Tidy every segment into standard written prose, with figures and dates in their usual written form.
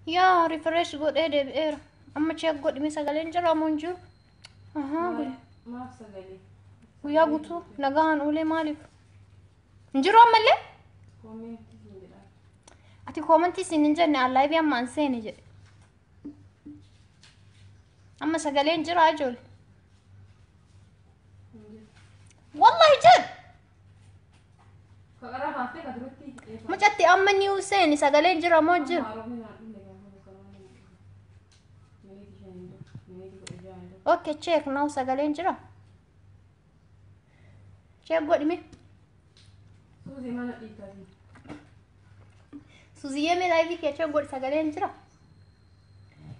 يا ريفرش قول ايه ده ايه اما تشيك قول مي سغالين جرا منجو قول ما سغالي ويا قطو نغان اولي مالك نجرو اما ليه اتي كومنتي سنين جنة الله يبيا ما انسيني جي اما سغالين جرا اجول والله جد ما جاتي اما نيوسيني سغالين جرا موجر اوكي تشيك ناو سغالين جرا تشيك قول مي سوزي يمي لايفي كي تشيك قول سغالين جرا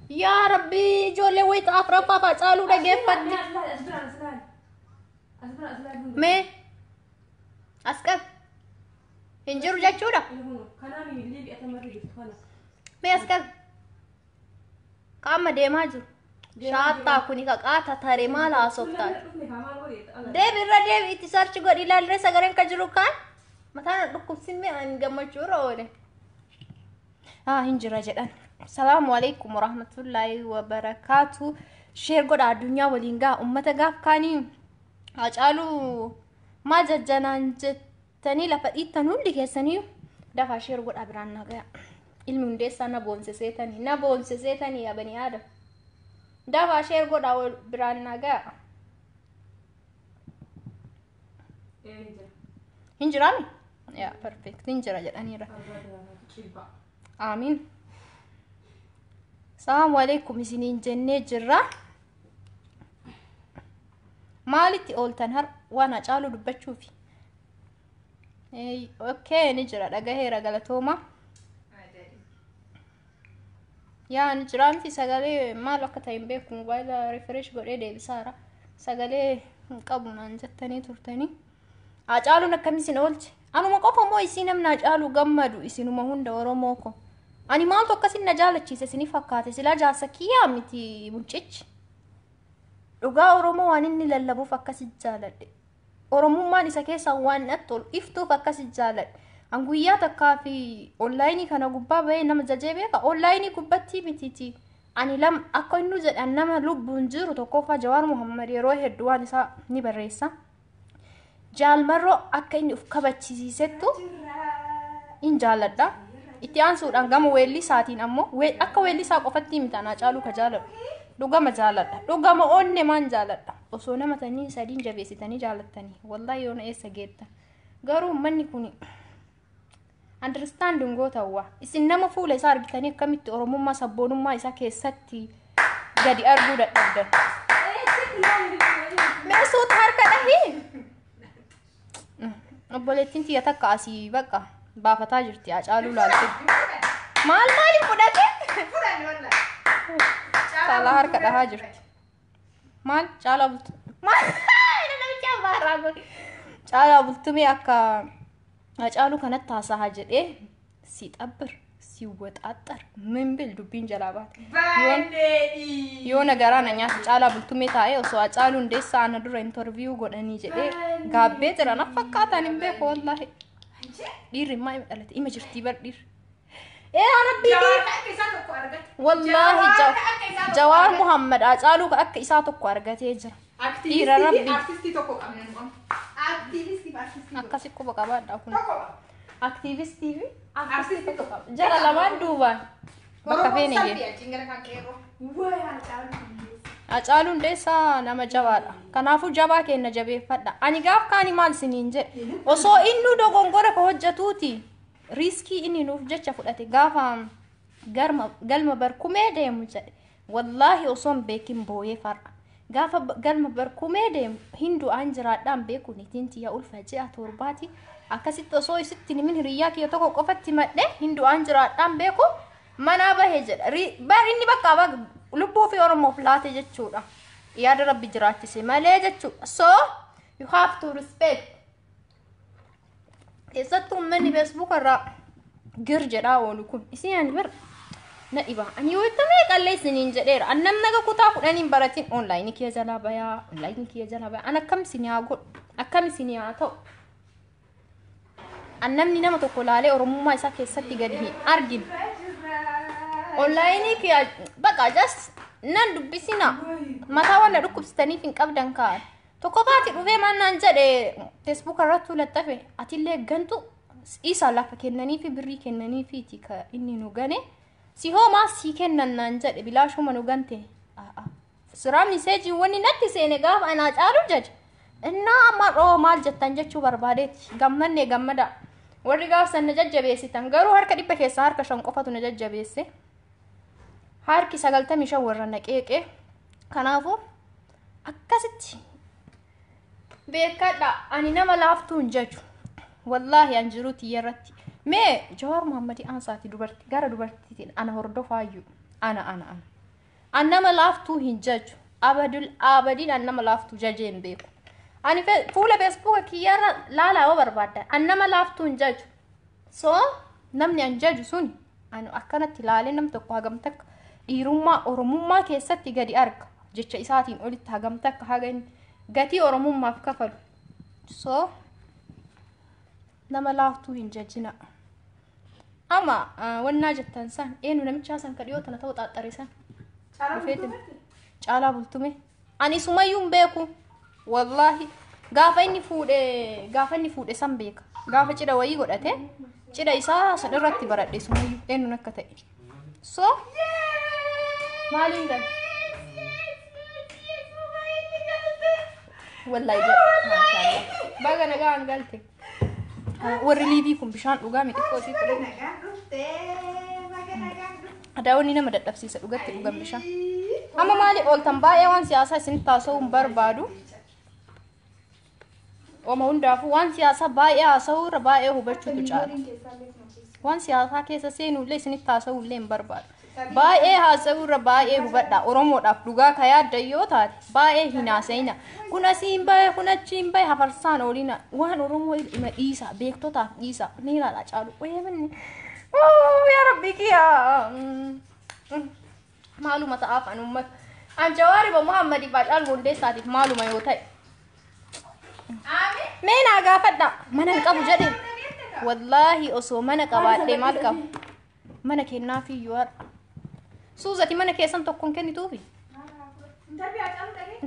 يا ربي جولي ويت افرا بابا قالوا دغيفت مي اسكت انجرو جاچودا مي اسكت قام ديما جو شاطا كوني كاتا تاري مالا سوتا ديب الرا ديب اتسارچ غدي لالره سغرن كجرو كان متانا دكوسمي ان غمچورو ولي هنجرا جدان السلام عليكم ورحمه الله وبركاته شير غدا الدنيا ولينغا امته غاف كاني اجالو ما ججنان جتني لفديتن هندي كسنيو دفا شير غدا بران نغا علم ديسا نبونسيتني يا بني ادم دفا شير غدا بران نغا هنجرامي يا بيرفكت هنجرا جداني را امين السلام عليكم سنين جنة جرا مالتي أولتن هر وانا جالو دبتشوفي اوكي نجرا دغه رغلتوما يا نجرانتي سغالي ما لوكتاين بكم موبايل ريفرش غودي دي بسارا سغالي قبنا انجتني تورتني اجالو نكمسين اولتي انا ما قفا مو يسينم ناجالو غمدو يسينو ما هند اوروموكو اني مالتو كسين نجالچي سيني فكاتي سلا جاسكيا متي منچچ dhugaa oromoo waan inni lallabuuf akkas jaaladhe oromummaan isa keessa waan attol iftuuf akkas jaaladhe an guyyaa takkaa fi online kana gubbaa ba'ee nama jajjabee ka online gubbatti mititi ani lam akka inni jedhan nama lubbuun jiru tokkoffaa Jawaar Muhammad yeroo hedduu waan isaa ni barreessa jaalmarroo akka inni uf kabachiisettu in jaaladha itti aansuudhaan gama weelli isaatiin ammoo akka weelli isaa qofatti mitanaa caaluu ka jaaladhu dhugama jaaladha dhugama onne man jaaladha osoo nama tanii sadiin jabeessitanii jaalattanii wallahi yoona eessa geettan garuu manni kuni understanding gootawa isin nama fuula isaa argitanii akkamitti oromummaa sabboonummaa isaa keessatti gadi arguu dadhabdan meesuut harka dhahi obboleettiin tiyya takka asii baqa baafataa jirti acaaluu laalte maal fudhate salah harka dhahaa jirti maal caalaa bultu maal namicha baarraa caalaa bultumee akka acaaluu kanatti haasahaa jedhee si xabbir si waxaaxxar min bil dubbiin jalaa baate yoo nagaraan nyaata caalaa bultumee taa'ee osoo acaaluu hundeessaa ana dura interview godhanii jedhee gaabbee jira na fakkaatan hin beeku wallahi dhiirri maa dhalate ima jirtii bar dhiirri يا ربي والله جوار محمد أجعلوك أك إساتك وارجت يجرا يا ربي أكاسيكو بكابا أكون أكتيفيستي جرا لمان دوبا بكافين يجي أجعلون ديسا نما جوارا كنافو جوا كنا جبي فدا أني قاف كاني مال سنينج وصو إنو دوغونغورا كهجتوتي ريسكي إني نوف جتشا فلاتي غافا قلما بركومي ديم والله أصوم بيكين بوي فرق غافا قلما بركومي ديم هندو أنجرا دام بيكو نتينتي يا ألفا جاء تورباتي أكاسيت أصوي ستيني من رياكي يتوكو قفتي مدى هندو أنجرا دام بيكو منا بهجر بار إني بكا بك لبو في أورمو فلاتي جتشورا يا ربي جراتي سيما ليه جتشو so you have to respect إذا مني فيسبوك الرا جرجرا ولكم إسيان بر نائبا أني ويتمي قال لي سنين جدير أنا منك كتاب أنا براتين أونلاين كي جلا بيا أونلاين كي جلا بيا أنا كم سنة أقول أكم سنة أتو أنا مني نما تقول عليه أرمو ما يسافر ستي قديه أرجل online ki baqa just nan dubbisina mata wala dhukkubsitanii fin qabdan kaan tokko baati dhufee mannaan jedhe Facebook irratti laxafe atillee gantu isa lafa kennanii fi birrii kennanii fiiti ka inni nu gane si homa si kennan nan jedhe bilaashuma nu gante sira message wani natti seene gaaf ana caalu jedhe inna amma maal jettan jechuu barbaadeeti gammanne gammada warri gaaf sanna jajjabeessitan garuu harka dhibba keessa harka shan qofatu na jajjabeesse harki 95 warra naqeeqe kanaafu akkasitti beekadha ani nama laaftuun jechu wallahi anjiruti yarratti me Jawar Muhammadi ansaati dubarti gara dubartiitiin ana hordofaayu ana nama laaftuu hin jechu abadin nama laaftuu jajeen beeku ani fuula Facebook kiyarra laala barbaada nama laaftuu hin jechu so namni anjaju sun anu akkanatti laale nam tokko hagamtak dhiirummaa oromummaa keessatti gadi arga jecha isaatiin olitti hagamtak hagan gati oromummaaf kafalu so nama laaftuu hin jajjina ama wanna jettan san eenu namicha san kadhiyo tana ta'u xaxxarisan caalaa bultume ani sumayyuun beeku wallahi gaafa inni fuudhe san beeka gaafa cidha wayii godhate cidha isaa sadarratti baradhe sumayyuu eenu nakka ta'e so maalin gal wallahi mashallah baga nagaa angalte warri liibii kun bishaan dhugaa mixiqqoo si fudhate adaawni nama dadhabsiisa dhugatti dhugan bishaan amma maali ooltan baay'ee waan siyaasaa isin taasisuun barbaadu oma hundaafu waan siyaasaa baay'ee haasa'uurra baay'ee hubachuutu caala waan siyaasaa keessa seenuullee isin taasisuullee hin barbaadu baay'ee haasa'uurra baay'ee hubadha oromoodhaaf dhugaa ka yaadda yoo taate baay'ee hinaasayna kun asiin baay'ee kun achiin baay'ee hafarsaan oolina waan oromoo ima dhiisa beektotaaf dhiisa ni ilaala caalu qoyeemanni yaa rabbi kiyaa maaluma ta'aaf an ummata an Jawaari Muhammadi Bacaal Hundeessaatiif maaluma yoo ta'e meenaa gaafadha mana qabu jedhe wallahi osoo mana qabaadhe maal qabu mana kennaafi yoo Suuzati mana keessan tokkoon kennituufi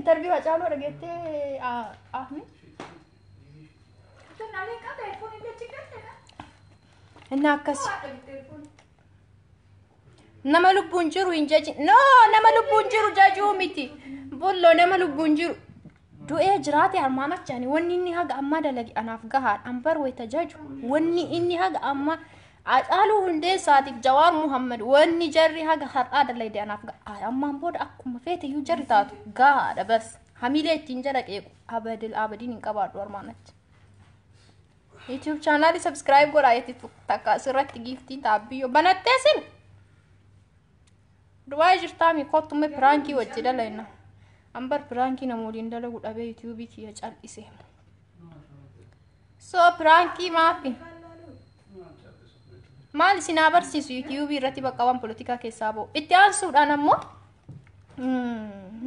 interview Hacaaluu dhageettee ahmi inna akkas nama lubbuun jiru hin jaji no nama lubbuun jiru jajuu miti bollo nama lubbuun jiru du'ee jiraate harmaamachani wanni inni haga amma dalagi anaaf gahaan ambar wayta jaju wanni inni haga amma Hacaaluu Hundeessaatiif Jawaar Muhammad wanni jarri haga har'aa dalayde anaaf ammaan booda akkuma feete iyyuu jarri taatu gahaadha bas hamilee ittiin jala qeequ abadiin hin qabaadhu harmaamatti YouTube channel subscribe godhaa yetti takka asirratti giftiin taabbiyyoo banattee sin du'aa jirtaami kottume piraankii wajji dalayna ambar piraankii namooliin dalagu dhabee YouTube kiyya cal'ise so piraankii maafi maal isin abarsiisu YouTube irratti bakka waan politika keessaa ba'u itti aansuudhaan ammoo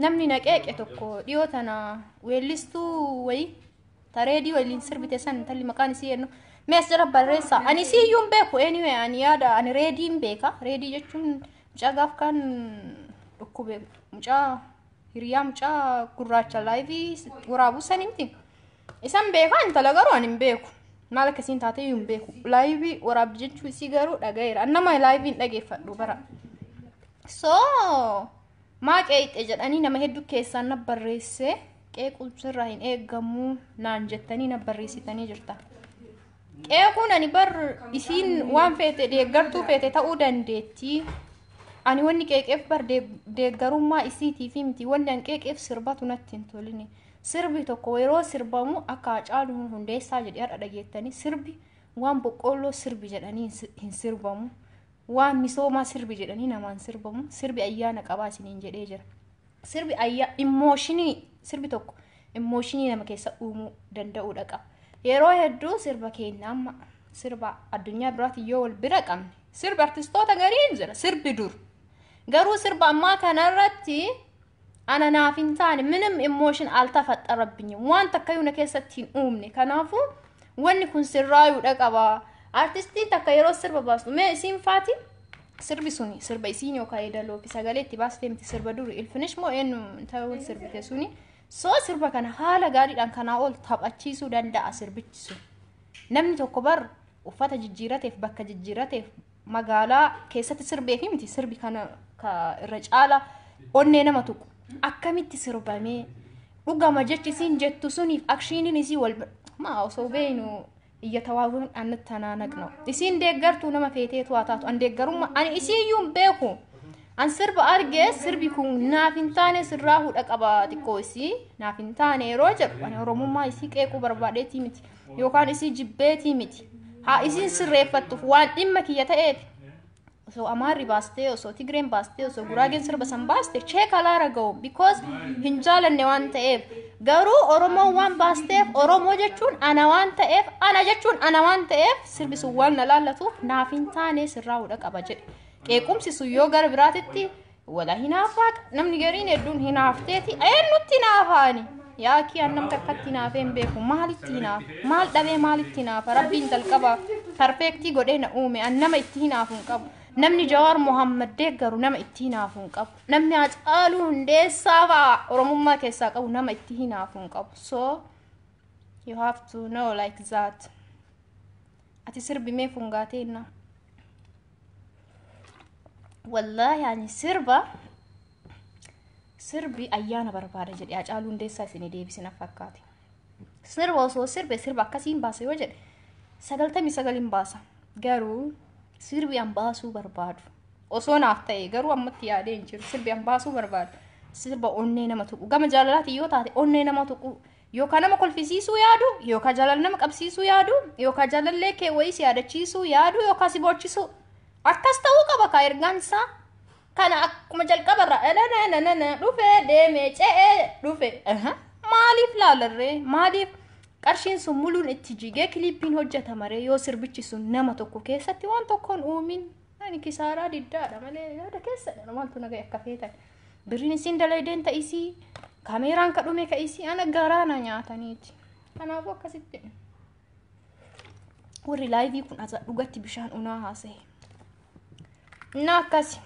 namni naqeeqe tokko dhiyoo tana weellistuu wayi tareedii waliin sirbite san intalli maqaan isii yennu mees jala barreessa ani siyyuun beeku anyway ani yaada ani reediin beeka reedii jechuun mucaa gaaf kan dhukkube mucaa hiriyaa mucaa gurraacha laayivii waraabuu sanimti isan beeka intala garuu ani hin beeku maal akkasiin taatee hin beeku laayivii waraabdi jechuu isii garuu dhagayeera nama laayiviin dhageeffadhu bara so maa qeeqxe jedhanii nama hedduu keessaan na barreesse qeequlsirraa hin eeggamu naan jettanii na barreessitanii jirta qeequun ani bar isiin waan feete deeggartuu feete ta'uu dandeetti ani wanni qeeqeef bar deeggarummaa isiitiif miti wanni an qeeqeef sirbatu natti hin toline sirbi tokko yeroo sirbamu akka Hacaaluu Hundeessaa jedhee har'a dhageettanii sirbi waan boqqolloo sirbi jedhanii hin sirbamu waan misoomaa sirbi jedhanii namaan sirbamu sirbi ayyaana qabaa isiniin jedhee jira sirbi emotionii sirbi tokko emotionii nama keessa uumuu danda'uu dhaqa yeroo hedduu sirba keenya amma sirba addunyaa biraatti yoo wal bira qabne sirbi artistoota gariin jira sirbi dur garuu sirba ammaa kanarratti ana naaf hin taane minimum emotion altafaxxarabbinya waan takka yuna keessatti uumne kanaafu wanni kun sirraayuu dhaqaba artistii takka yeroo sirba baastu mee isiin faati sirbi suni sirba isiin yookaan idaloo fi sagalee itti baastee miti sirba duri ilfinish moo eenyu ta'uu sirbite suni soo sirba kana haala gaariidhaan kanaa ol taphachiisuu danda'a sirbichi sun namni tokko bar uffata jijjiirateef bakka jijjiirateef magaalaa keessatti sirbee fi miti sirbi kana irra caala onnee nama tuqu akkamitti sirbamee dhugama jechi isiin jettu suniif akshiiniin isii wal maa osoo beenu iyyatawaawwan annatti tanaanaqno isiin deeggartuu nama feeteetu haa taatu an deeggarummaa ani isiiyyuun beeku an sirba argee sirbi kun naaf hin taane sirraa hudha qaba xiqqoo isii naaf hin taane yeroo jedhu ani oromummaa isii qeequu barbaadeetii miti yookaan isii jibbeetii miti haa isiin sirreeffattuuf waan dhimma kiyya ta'eef osoo amaarri baastee osoo tigreen baastee osoo guraageen sirba san baaste cheek alaara ga'u because hin jaalanne waan ta'eef garuu oromoo waan baasteef oromoo jechuun ana waan ta'eef ana jechuun ana waan ta'eef sirbi sun waan na laallatuuf naaf hin taane sirraa hudha qaba jedhe qeequmsi sun yoo gara biraatitti wala hinaafaa namni gariin hedduun hinaafteeti eenyutti hinaafaani yaakii an namta akkatti hinaafeen beeku maalitti hinaafa maal dhabee maalitti hinaafa rabbiin jalqaba perfeektii godhee na uume an nama itti hinaafu hin qabu namni Jawaar Mohammad deeggaru nama itti hinaafu hin qabu namni Hacaaluu Hundeessaa fa'aa oromummaa keessaa qabu nama itti hinaafu hin qabu so you have to know like that ati sirbi mee fungaateena wallahi ani sirbi ayyaana barbaada jedhe Hacaaluu Hundeessaa isin deebisina fakkaate sirba osoo sirba akkasiin baase yoo jedhe 99 baasa garuu sirbi an baasuu barbaadu osoo naaf ta'e garuu ammatti yaadee hin jiru sirbi an baasuu barbaadu sirba onnee nama tuqu gama jaalalaati yoo taate onnee nama tuqu yookaan nama kolfisiisuu yaadu yookaan jaalala nama qabsiisuu yaadu yookaan jaalallee kee wayii si yaadachiisuu yaadu yookaan si boochisuu akkas ta'uu qaba ka ergaansaa kana akkuma jalqabarra dhufee deemee ce'ee dhufe maaliif laalarree maaliif qarshiin sun muluun itti jigee kiliippiin hojjetamare yoo sirbichi sun nama tokko keessatti waan tokkoon uumin ani kisaaraa diddaadha malee yaada keessadha maaltu naga akka feetan birriin isin dalaydeen ta'isii kaameeraan ka dhume ka'isii ana garaana nyaataniiti kanaafuu akkasitti warri laayivii kun asa dhugatti bishaan unaa haasa'e na akkasi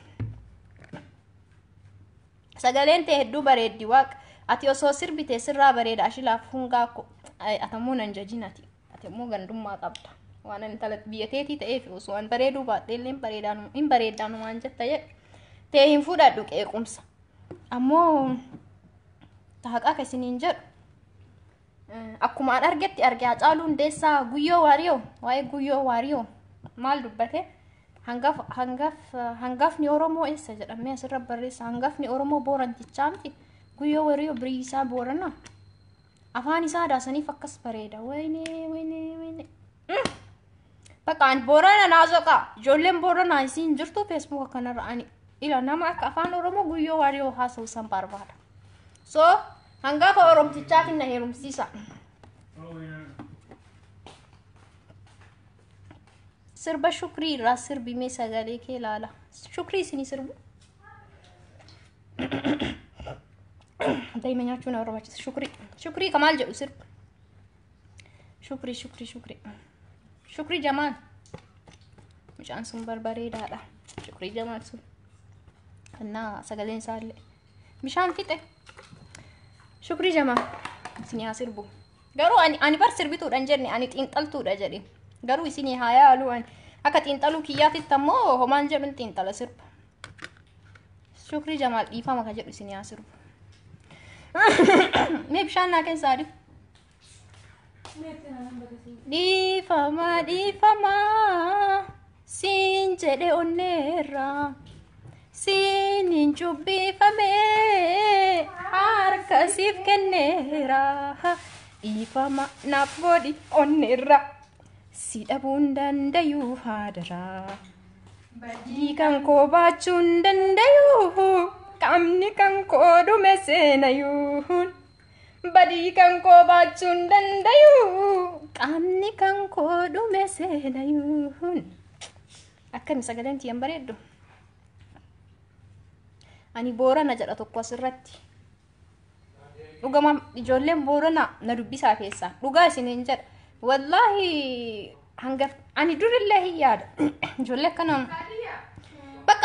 sagaleen ta'e hedduu bareeddi waaqa ati osoo sirbite sirraa bareeda ashilaaf hungaa ko atammoo nan jajinati atammoo gandummaa qabda waan intala biyyateetii ta'eef osoo an bareeduu baadheelleen bareedaan waan jetta ta'e hin fudhadhu qeequmsa ammoo tahaqaa ka isiniin jedhu akkuma an argetti arge Hacaaluu Hundeessaa guyyoo waariyoo waa'ee guyyoo waariyoo maal dubbate hangafni Oromoo eessa jedhamee asirra barreessa hangafni Oromoo Boorantichaa miti guyyoo waariyoo birii isaa Boorana afaan isaa daasaniif akkas bareeda wayne bakka an Boorana naazoqa ijoolleen Booranaa isiin jirtu Facebook kanarra ani ila nama akka afaan Oromoo guyyoo waariyoo haasa'u san barbaada so hangafa Oromtichaatiin na heerumsiisa sirba shukrii irraa sirbimee sagalee kee ilaala shukrii isinii sirbu daa'ima nyaachuun na barbaachisa shukrii kamaal jedhu sirba shukrii Jamaal mucaan sun barbareedaadha shukrii Jamaal sun kannaa sagaleen isaallee bishaan fixe shukrii Jamaal isinii haa sirbu garuu ani bar sirbituudhaan jenne ani xiinxaltuudha jedhe garuu isinii haa yaalu akka xiinxaluu kiyyaatitti ammoo homaan jedhuun xiinxala sirba shukrii Jamaal dhiifama ka jedhu isinii haa sirbu mee bishaan naa keessaa dhiifama siin jedhe onneerraa siin hin cubbifame harka siif kenneera dhiifama naaf godhi onneerraa si dhabuun dandayuu haadaraa badii kan koo baachuun dandayuu qaamni kan koo dhume seenayuun badii kan koo baachuun dandayuu qaamni kan koo dhume seenayuun akkami sagaleen tiyyan bareeddu ani Boorana jedha tokko asirratti dhugama ijoolleen Boorana na dubbisaa keessaa dhugaa isiniin jedha wallahi hangaf ani durillee hin yaada ijoollee kana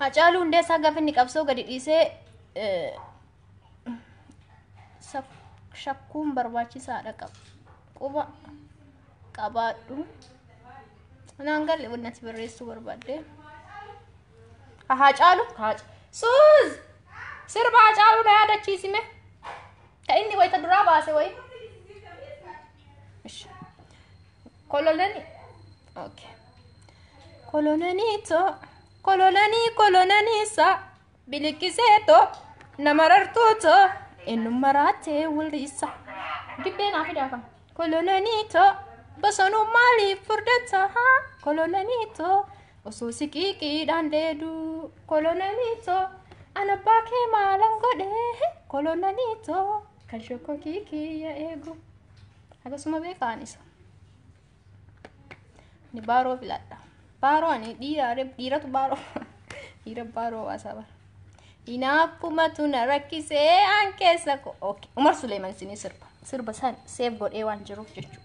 Hacaaluu Hundeessaa gaafa inni qabsoo gadi dhiisee shakkuun barbaachisaadha quba qabaadhu. Naan galle wannati barreessuu barbaadde. Hacaaluu Suuz sirba Hacaaluu na yaadachiisime. Ka inni wayita duraa baase wayi. Kololani. Okay. Kolonaniisa bilikiseeto namarartuuto innumaraatee wulisa. Dibbeen afidhaa kan. Kolonaniito bosonuu maaliif furdata kolonaniitoo osoo siqiiqiidhaan dheedu kolonaniitoo ana baakee maalan godhe kolonaniitoo kan shokko kiikiyya eegu akkasuma beekaan isa ni baaroo filadha baaroo ani dhiiratu baaroo dhiira baaroo asaba inaafumatu na rakkisee an keessa ko okay Umar Suleeman sinii sirba san seef godhee waan jiruuf jechuudha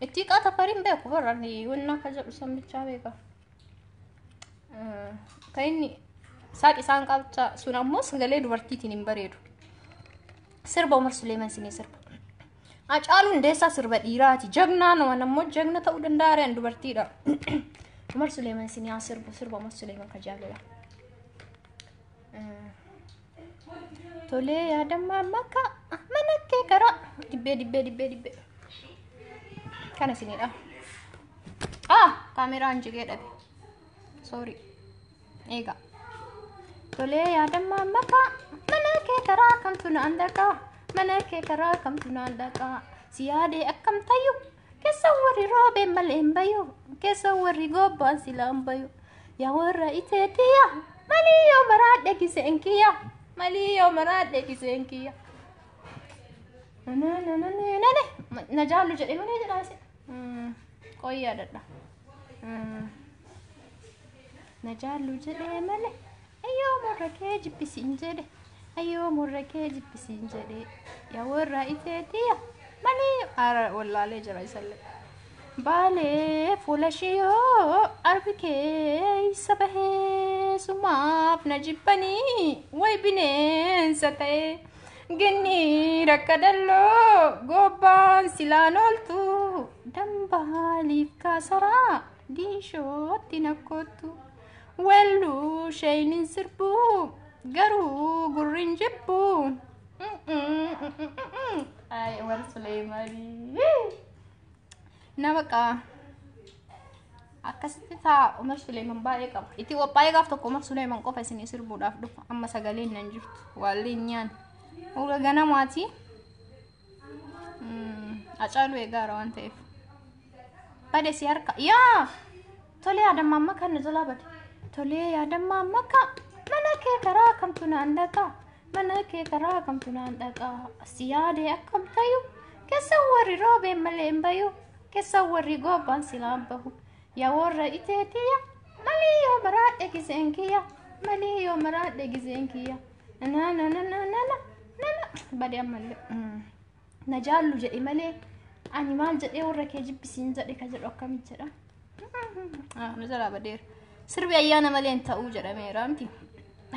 itti qaata fariin beeku barani wanna ka jedhu sammichaa beeka kan inni saaqi isaan qabcha sun ammoo sagalee dubartiitiin hin bareedu sirba Umar Suleeman sinii sirba Acaalu Hundeessaa sirba dhiiraati jagnaa nama ammoo jagna ta'uu danda'a reen dubartiidha Umar Suleeman sinii sirba Umar Suleeman ka jaalala tolee yaadammaa maka mana kee karaa dibbee kana sinidha kaameraan jigee dhabe sorry eega tolee yaadammaa maka mana kee karaa kamtu naan dhaqaa mana kee karaa kamtu naan dhaqaa si yaadee akkam tayyu keessa warri roobee malee hin bayu keessa warri gobbaan silaan bayu yaa warra iteetiya malii yoo maraadhe giseen kiyya na jaallu jedhe malee jedhaase qoyyaa dadha na jaallu jedhe malee ayyoo morra kee jibbisiin jedhe yaa warra iteetiya malii ara wallaalee jira isallee Bale fulashio arbike sabahe sumaf najibani way binen satae geni rakadallo goban silanoltu dambali kasara disho tinakotu wellu shaynin sirbu garu gurinjibbu ay war Suleemani Nabaka akkasitti taa Umar Suleeman baay'ee qaba. Itti qophaa'ee gaaf tokko Umar Suleeman qofa isin sirbuudhaaf dhufa. Amma sagaleen nan jirtu. Waallee nyaan. Uga ganamaati. Acaalu eegaara waan ta'eef. Bade si harka. Yaa! Tolee yaadamma amma kan na jalaa bade. Tolee yaadamma amma ka. Mana kee karaa kamtu naan dhaqaa. Mana kee karaa kamtu naan dhaqaa. Si yaadee akkam tayu. Keessa warri roobee malee hin bayu. Keessa warri gobbaan silaan bahu yaa warra iteetiya malii yoo maraadhe giseen kiyya na bade ammallee na jaallu jedhe malee ani maal jedhee warra kee jibbisiin jedhe ka jedhu akkamitti jedha na jalaa badeera sirbi ayyaana malee hin ta'uu jedhameera miti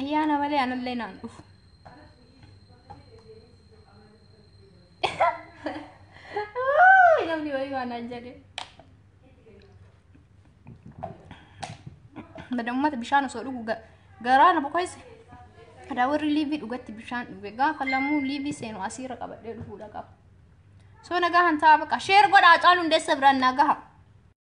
ayyaana malee anallee naan dhufu namni wayii waan aan jedhe badamummaata bishaan osoo dhugu garaa na boqoyse kadaa warri liivii dhugatti bishaan dhuge gaafa lamuu liivii seenu asiirra qabadhee dhufuudha qaba soo nagaa hantaa baqa sheer godhaa Acaalu Hundeessaa biraan nagaha